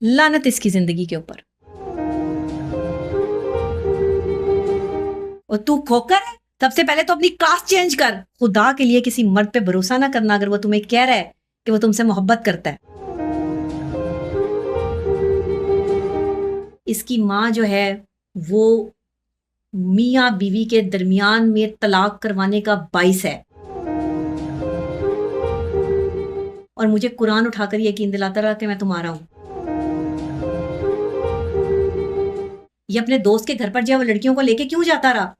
लानत इसकी जिंदगी के ऊपर। और तू खोकर है। सबसे पहले तो अपनी कास्ट चेंज कर। खुदा के लिए किसी मर्द पे भरोसा ना करना अगर वो तुम्हें कह रहा है कि वो तुमसे मोहब्बत करता है। इसकी माँ जो है वो मियाँ बीवी के दरमियान में तलाक करवाने का बाइस है। और मुझे कुरान उठाकर यकीन दिलाता रहा कि मैं तुम्हारा हूं। ये अपने दोस्त के घर पर जो वो लड़कियों को लेके क्यों जाता रहा?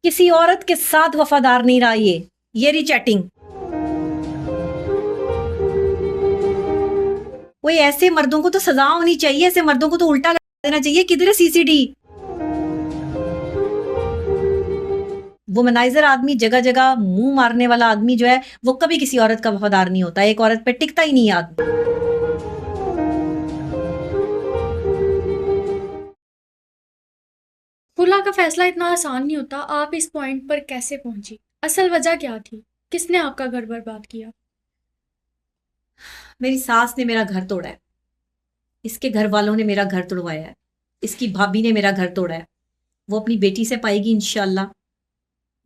किसी औरत के साथ वफादार नहीं रहा। ये रही चैटिंग। कोई ऐसे मर्दों को तो सजा होनी चाहिए। ऐसे मर्दों को तो उल्टा लगा देना चाहिए। किधर है सीसीडी? वो मनाइजर आदमी, जगह जगह मुंह मारने वाला आदमी जो है वो कभी किसी औरत का वफादार नहीं होता। एक औरत पे टिकता ही नहीं है आदमी। खुला का फैसला इतना आसान नहीं होता। आप इस पॉइंट पर कैसे पहुंची? असल वजह क्या थी? किसने आपका घर बर्बाद किया? मेरी सास ने मेरा घर तोड़ा है। इसके घर वालों ने मेरा घर तोड़वाया है। इसकी भाभी ने मेरा घर तोड़ा है। वो अपनी बेटी से पाएगी इंशाल्लाह।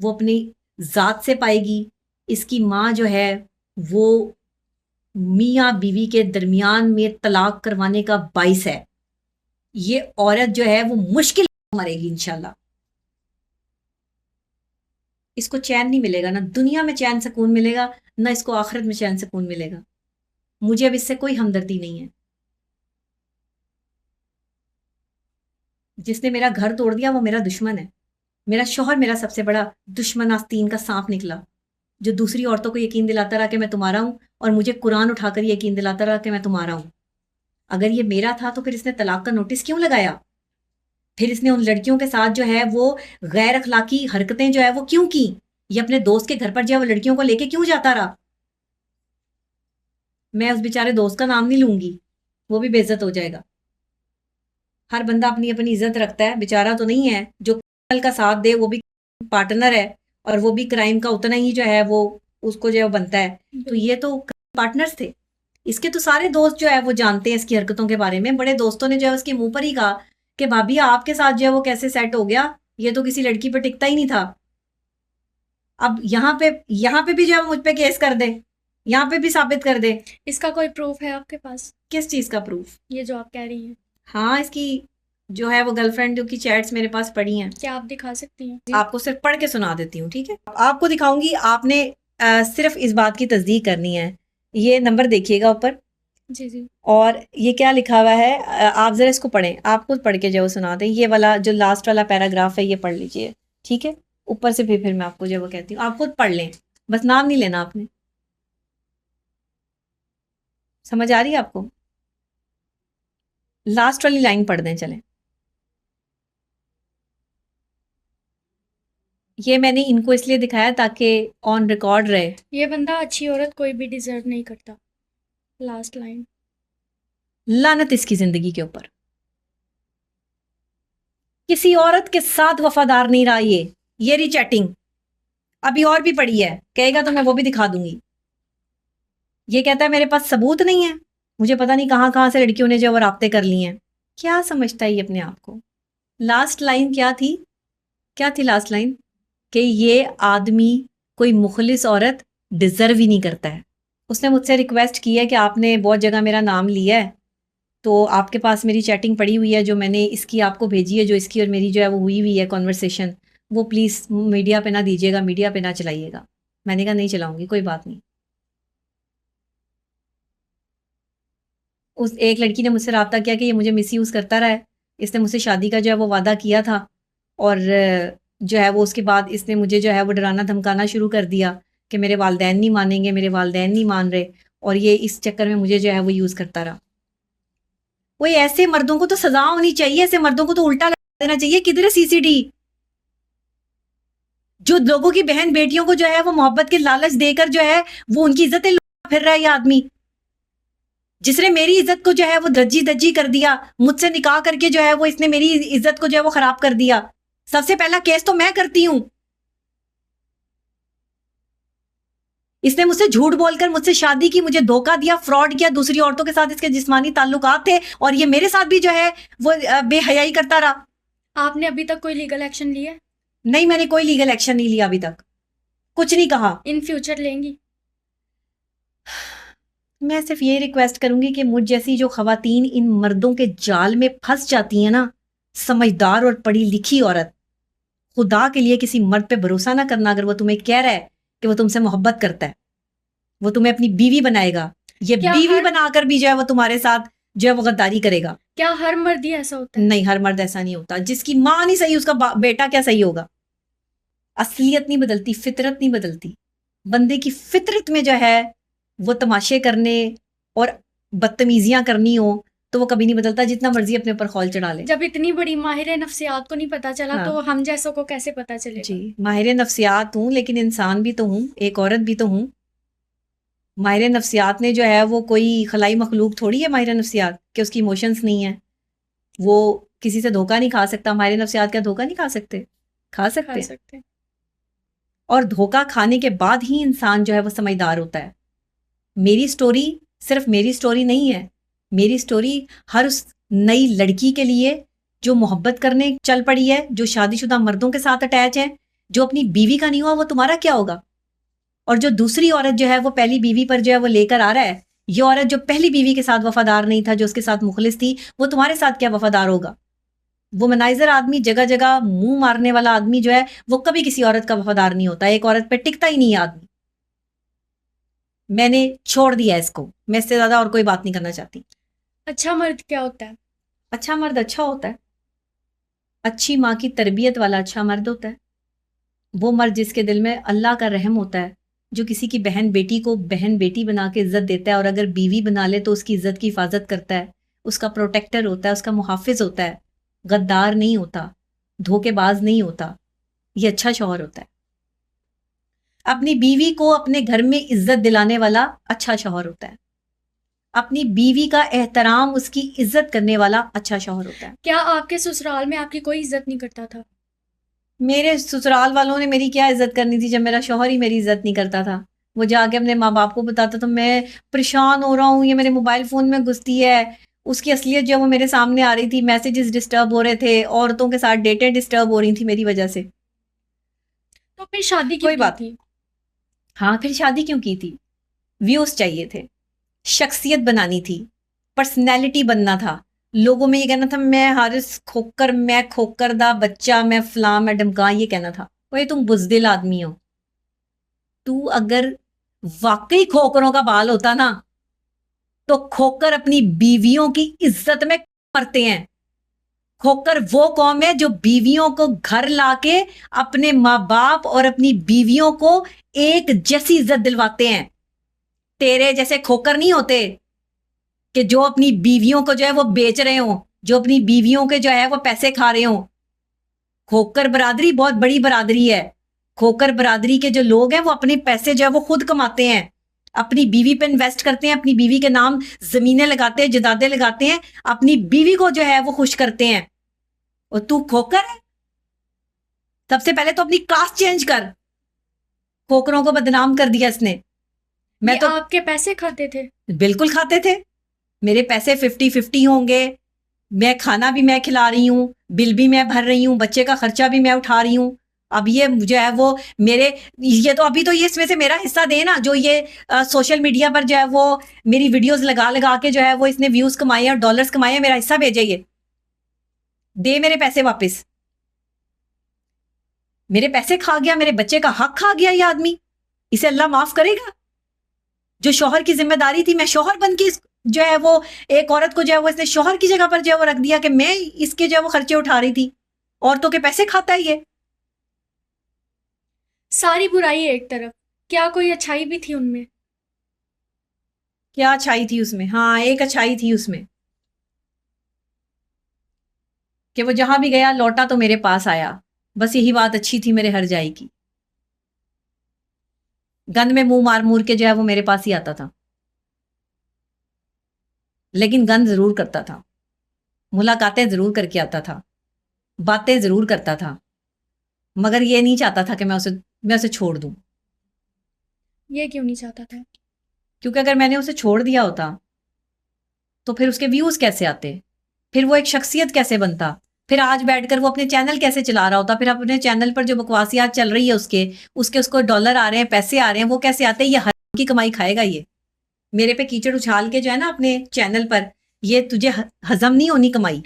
वो अपनी जात से पाएगी। इसकी माँ जो है वो मियाँ बीवी के दरमियान में तलाक करवाने का बाइस है। ये औरत जो है वो मुश्किल मरेगी इंशाल्लाह। इसको चैन नहीं मिलेगा। ना दुनिया में चैन सुकून मिलेगा, ना इसको आखिरत में चैन सुकून मिलेगा। मुझे अब इससे कोई हमदर्दी नहीं है। जिसने मेरा घर तोड़ दिया वो मेरा दुश्मन है। मेरा शौहर मेरा सबसे बड़ा दुश्मन आस्तीन का सांप निकला, जो दूसरी औरतों को यकीन दिलाता रहा कि मैं तुम्हारा हूं, और मुझे कुरान उठाकर यकीन दिलाता रहा कि मैं तुम्हारा हूं। अगर ये मेरा था तो फिर इसने तलाक का नोटिस क्यों लगाया? फिर इसने उन लड़कियों के साथ जो है वो गैर अखलाकी हरकतें जो है वो क्यों की? ये अपने दोस्त के घर पर जो है वो लड़कियों को लेके क्यों जाता रहा? मैं उस बेचारे दोस्त का नाम नहीं लूंगी, वो भी बेइज्जत हो जाएगा। हर बंदा अपनी अपनी इज्जत रखता है। बेचारा तो नहीं है जो कल का साथ दे, वो भी पार्टनर है और वो भी क्राइम का उतना ही जो है वो उसको जो है वो बनता है। तो ये तो पार्टनर्स थे। इसके तो सारे दोस्त जो है वो जानते हैं इसकी हरकतों के बारे में। बड़े दोस्तों ने जो है उसके मुंह पर ही कहा कि भाभी आपके साथ जो है वो कैसे सेट हो गया, ये तो किसी लड़की पर टिकता ही नहीं था। अब यहाँ पे भी जो है मुझ पे केस कर दे, यहाँ पे भी साबित कर दे। इसका कोई प्रूफ है आपके पास? किस चीज का प्रूफ? ये जो आप कह रही हैं। हाँ, इसकी जो है वो गर्लफ्रेंड की चैट्स मेरे पास पड़ी हैं। क्या आप दिखा सकती हैं? आपको सिर्फ पढ़ के सुना देती हूँ, ठीक है? आपको दिखाऊंगी। आपने सिर्फ इस बात की तस्दीक करनी है। ये नंबर देखिएगा ऊपर, जी जी। और ये क्या लिखा हुआ है आप जरा इसको पढ़ें। आप खुद पढ़ के जो सुना दें। ये वाला जो लास्ट वाला पैराग्राफ है ये पढ़ लीजिए, ठीक है? ऊपर से फिर मैं आपको जो वो कहती हूँ, आप खुद पढ़ लें, बस नाम नहीं लेना आपने। समझ आ रही है आपको? लास्ट वाली लाइन पढ़ दें, चलें। ये मैंने इनको इसलिए दिखाया ताकि ऑन रिकॉर्ड रहे। ये बंदा अच्छी औरत कोई भी डिजर्व नहीं करता। Last line. लानत इसकी जिंदगी के ऊपर। किसी औरत के साथ वफादार नहीं रहा। ये रही चैटिंग। अभी और भी पड़ी है, कहेगा तो मैं वो भी दिखा दूंगी। ये कहता है मेरे पास सबूत नहीं है। मुझे पता नहीं कहां कहां से लड़कियों ने जो राब्ते कर लिए हैं। क्या समझता है ये अपने आप को? लास्ट लाइन क्या थी? क्या थी लास्ट लाइन? कि ये आदमी कोई मुखलिस औरत डिजर्व ही नहीं करता है। उसने मुझसे रिक्वेस्ट की है कि आपने बहुत जगह मेरा नाम लिया है, तो आपके पास मेरी चैटिंग पड़ी हुई है जो मैंने इसकी आपको भेजी है, जो इसकी और मेरी जो है वो हुई हुई है कॉन्वर्सेशन, वो प्लीज़ मीडिया पे ना दीजिएगा, मीडिया पे ना चलाइएगा। मैंने कहा नहीं चलाऊंगी, कोई बात नहीं। उस एक लड़की ने मुझसे रब्ता किया कि ये मुझे मिसयूज़ करता रहा है। इसने मुझसे शादी का जो है वो वादा किया था, और जो है वो उसके बाद इसने मुझे जो है वो डराना धमकाना शुरू कर दिया कि मेरे वालदैन नहीं मानेंगे, मेरे वालदैन नहीं मान रहे, और ये इस चक्कर में मुझे जो है वो यूज़ करता रहा। कोई ऐसे मर्दों को तो सजा होनी चाहिए। ऐसे मर्दों को तो उल्टा लगा देना चाहिए। किधर है सीसीडी? जो लोगों की बहन बेटियों को जो है वो मोहब्बत के लालच देकर जो है वो उनकी इज्जतें लूटता फिर रहा है ये आदमी, जिसने मेरी इज्जत को जो है वो धज्जी धज्जी कर दिया। मुझसे निकाह करके जो है वो इसने मेरी इज्जत को जो है वो खराब कर दिया। सबसे पहला केस तो मैं करती हूं। इसने मुझसे झूठ बोलकर मुझसे शादी की, मुझे धोखा दिया, फ्रॉड किया, दूसरी औरतों के साथ इसके जिस्मानी ताल्लुकात थे, और ये मेरे साथ भी जो है वो बेहयाई करता रहा। आपने अभी तक कोई लीगल एक्शन लिया है? नहीं, मैंने कोई लीगल एक्शन नहीं लिया अभी तक, कुछ नहीं कहा। इन फ्यूचर लेंगी? मैं सिर्फ ये रिक्वेस्ट करूंगी कि मुझ जैसी जो खवातीन इन मर्दों के जाल में फंस जाती हैं ना, समझदार और पढ़ी लिखी औरत, खुदा के लिए किसी मर्द पे भरोसा ना करना। अगर वो तुम्हें कह रहा है कि वो तुमसे मोहब्बत करता है, वो तुम्हें अपनी बीवी बनाएगा, ये क्या बीवी हर- बनाकर भी जो है वो तुम्हारे साथ जो है वो गद्दारी करेगा। क्या हर मर्द ही ऐसा होता है? नहीं, हर मर्द ऐसा नहीं होता। जिसकी माँ नहीं सही उसका बेटा क्या सही होगा? असलियत नहीं बदलती, फितरत नहीं बदलती। बंदे की फितरत में जो है वो तमाशे करने और बदतमीजियां करनी हो तो वो कभी नहीं बदलता, जितना मर्जी अपने ऊपर खौल चढ़ा ले। जब इतनी बड़ी माहिर नफ्सियात को नहीं पता चला हाँ। तो हम जैसों को कैसे पता चलेगा? जी, माहिर नफ्सियात हूँ, लेकिन इंसान भी तो हूँ, एक औरत भी तो हूँ। माहिर नफ्सियात ने जो है वो कोई खलाई मखलूक थोड़ी है माहिर नफ्सियात, कि उसकी इमोशंस नहीं है, वो किसी से धोखा नहीं खा सकता। माहिर नफ्सियात क्या धोखा नहीं खा सकते? खा खा सकते हैं। सकते हैं। और धोखा खाने के बाद ही इंसान जो है वो समझदार होता है। मेरी स्टोरी सिर्फ मेरी स्टोरी नहीं है, मेरी स्टोरी हर उस नई लड़की के लिए जो मोहब्बत करने चल पड़ी है, जो शादीशुदा मर्दों के साथ अटैच है, जो अपनी बीवी का नहीं हुआ वो तुम्हारा क्या होगा? और जो दूसरी औरत जो है वो पहली बीवी पर जो है वो लेकर आ रहा है, ये औरत जो पहली बीवी के साथ वफादार नहीं था, जो उसके साथ मुखलिस थी, वो तुम्हारे साथ क्या वफादार होगा? वो मनाइजर आदमी, जगह जगह मुंह मारने वाला आदमी जो है वो कभी किसी औरत का वफादार नहीं होता। एक औरत पे टिकता ही नहीं है आदमी। मैंने छोड़ दिया इसको, मैं इससे ज्यादा और कोई बात नहीं करना चाहती। अच्छा मर्द क्या होता है? अच्छा मर्द अच्छा होता है, अच्छी माँ की तरबियत वाला अच्छा मर्द होता है। वो मर्द जिसके दिल में अल्लाह का रहम होता है, जो किसी की बहन बेटी को बहन बेटी बना के इज्जत देता है, और अगर बीवी बना ले तो उसकी इज्जत की हिफाजत करता है, उसका प्रोटेक्टर होता है, उसका मुहाफिज होता है, गद्दार नहीं होता, धोखेबाज नहीं होता। ये अच्छा शौहर होता है। अपनी बीवी को अपने घर में इज्जत दिलाने वाला अच्छा शौहर होता है। अपनी बीवी का एहतराम, उसकी इज्जत करने वाला अच्छा शौहर होता है। क्या आपके ससुराल में आपकी कोई इज्जत नहीं करता था? मेरे ससुराल वालों ने मेरी क्या इज्जत करनी थी जब मेरा शौहर ही मेरी इज्जत नहीं करता था? वो जाके अपने माँ बाप को बताता तो मैं परेशान हो रहा हूँ, ये मेरे मोबाइल फोन में घुसती है। उसकी असलियत जो है वो मेरे सामने आ रही थी, मैसेजेस डिस्टर्ब हो रहे थे, औरतों के साथ डेटें डिस्टर्ब हो रही थी मेरी वजह से। तो फिर शादी क्यों कोई की बात। थी? हाँ, फिर शादी क्यों की थी? व्यूज चाहिए थे, शख्सियत बनानी थी, पर्सनैलिटी बनना था, लोगों में ये कहना था मैं हारिस खोकर, मैं खोकर दा बच्चा, मैं फलां, मैं ढमका, ये कहना था। ओए तुम बुजदिल आदमी हो। तू अगर वाकई खोकरों का बाल होता ना, तो खोकर अपनी बीवियों की इज्जत में मरते हैं। खोकर वो कौम है जो बीवियों को घर लाके अपने माँ बाप और अपनी बीवियों को एक जैसी इज्जत दिलवाते हैं। तेरे जैसे खोकर नहीं होते कि जो अपनी बीवियों को जो है वो बेच रहे हो, जो अपनी बीवियों के जो है वो पैसे खा रहे हो। खोकर बरादरी बहुत बड़ी बरादरी है। खोकर बरादरी के जो लोग हैं वो अपने पैसे जो है वो खुद कमाते हैं, अपनी बीवी पे इन्वेस्ट करते हैं, अपनी बीवी के नाम जमीनें लगाते हैं, जदादे लगाते हैं, अपनी बीवी को जो है वो खुश करते हैं। और तू खोकर है? सबसे पहले तो अपनी कास्ट चेंज कर। खोकरों को बदनाम कर दिया इसने। मैं ये तो आपके पैसे खाते थे? बिल्कुल खाते थे। मेरे पैसे 50-50 होंगे। मैं खाना भी मैं खिला रही हूँ, बिल भी मैं भर रही हूँ, बच्चे का खर्चा भी मैं उठा रही हूँ। अब ये जो है वो मेरे, ये तो अभी तो ये इसमें से मेरा हिस्सा दे ना, जो ये सोशल मीडिया पर जो है वो मेरी वीडियोस लगा लगा के जो है वो इसने व्यूज कमाए और डॉलर्स कमाए, मेरा हिस्सा भेजे। ये दे मेरे पैसे वापस। मेरे पैसे खा गया, मेरे बच्चे का हक खा गया ये आदमी। इसे अल्लाह माफ करेगा? जो शौहर की जिम्मेदारी थी, मैं शौहर बन के जो है वो एक औरत को जो है वो इसने शौहर की जगह पर जो है वो रख दिया कि मैं इसके जो है वो खर्चे उठा रही थी। औरतों के पैसे खाता है ये। सारी बुराई एक तरफ, क्या कोई अच्छाई भी थी उनमें? क्या अच्छाई थी उसमें? हाँ, एक अच्छाई थी उसमें कि वो जहां भी गया लौटा तो मेरे पास आया। बस यही बात अच्छी थी मेरे हर जाई की। गंद में मुंह मार मूर के जो है वो मेरे पास ही आता था, लेकिन गंद जरूर करता था, मुलाकातें जरूर करके आता था, बातें जरूर करता था, मगर ये नहीं चाहता था कि मैं उसे छोड़ दूं। ये क्यों नहीं चाहता था? क्योंकि अगर मैंने उसे छोड़ दिया होता तो फिर उसके व्यूज कैसे आते, फिर वो एक शख्सियत कैसे बनता, फिर आज बैठकर वो अपने चैनल कैसे चला रहा होता, फिर अपने चैनल पर जो बकवासियात चल रही है उसको डॉलर आ रहे हैं, पैसे आ रहे हैं, वो कैसे आते हैं? ये हर की कमाई खाएगा ये। मेरे पे कीचड़ उछाल के जो है ना अपने चैनल पर, ये तुझे हजम नहीं होनी कमाई।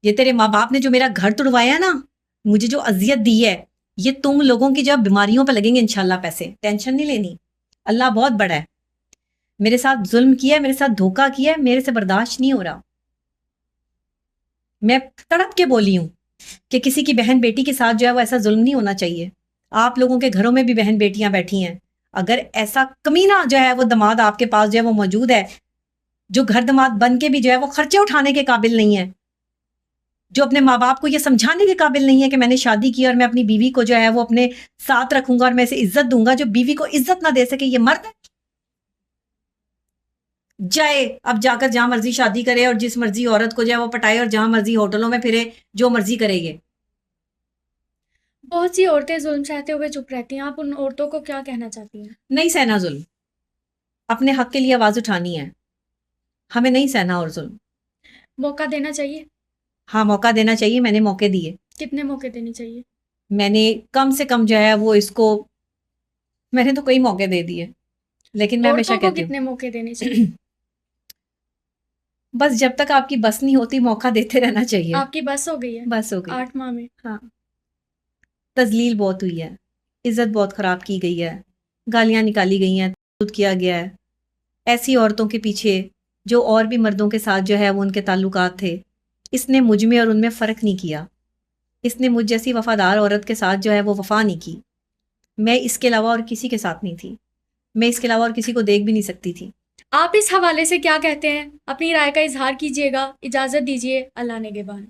ये तेरे माँ बाप ने जो मेरा घर तुड़वाया ना, मुझे जो अजियत दी है, ये तुम लोगों की जब बीमारियों पे लगेंगे इंशाल्लाह पैसे, टेंशन नहीं लेनी। अल्लाह बहुत बड़ा है। मेरे साथ जुल्म किया है, मेरे साथ धोखा किया है, मेरे से बर्दाश्त नहीं हो रहा। मैं तड़प के बोली हूं कि किसी की बहन बेटी के साथ जो है वो ऐसा जुल्म नहीं होना चाहिए। आप लोगों के घरों में भी बहन बेटियां बैठी हैं, अगर ऐसा कमीना जो है वो दामाद आपके पास जो है वो मौजूद है, जो घर दामाद बन के भी जो है वो खर्चे उठाने के काबिल नहीं है, जो अपने माँ बाप को ये समझाने के काबिल नहीं है कि मैंने शादी की और मैं अपनी बीवी को जो है वो अपने साथ रखूंगा और मैं इसे इज्जत दूंगा, जो बीवी को इज्जत ना दे सके, ये मर्द है? जाए अब जाकर जहां मर्जी शादी करे और जिस मर्जी औरत को जो है वो पटाए और जहां मर्जी होटलों में फिरे, जो मर्जी करेगी। बहुत सी औरतें जुल्म सहते हुए चुप रहती हैं, आप उन औरतों को क्या कहना चाहती हैं? नहीं सहना जुल्म, अपने हक के लिए आवाज उठानी है, हमें नहीं सहना और जुल्म। मौका देना चाहिए। हाँ, मौका देना चाहिए, मैंने मौके दिए। कितने मौके देने चाहिए? मैंने कम से कम जो है वो इसको, मैंने तो कई मौके दे दिए, लेकिन मैं हमेशा औरतों को कहती हूँ कितने मौके देने चाहिए? बस जब तक आपकी बस नहीं होती मौका देते रहना चाहिए। आपकी बस हो गई है बस हो गई। 8 माह में। हाँ, तजलील बहुत हुई है, इज्जत बहुत खराब की गई है, गालियां निकाली गई हैं, तशद्दुद किया गया है। ऐसी औरतों के पीछे जो और भी मर्दों के साथ जो है वो उनके ताल्लुकात थे, इसने मुझ में और उनमें फ़र्क नहीं किया। इसने मुझ जैसी वफादार औरत के साथ जो है वो वफा नहीं की। मैं इसके अलावा और किसी के साथ नहीं थी, मैं इसके अलावा और किसी को देख भी नहीं सकती थी। आप इस हवाले से क्या कहते हैं? अपनी राय का इजहार कीजिएगा। इजाजत दीजिए। अल्लाह नेगेबान।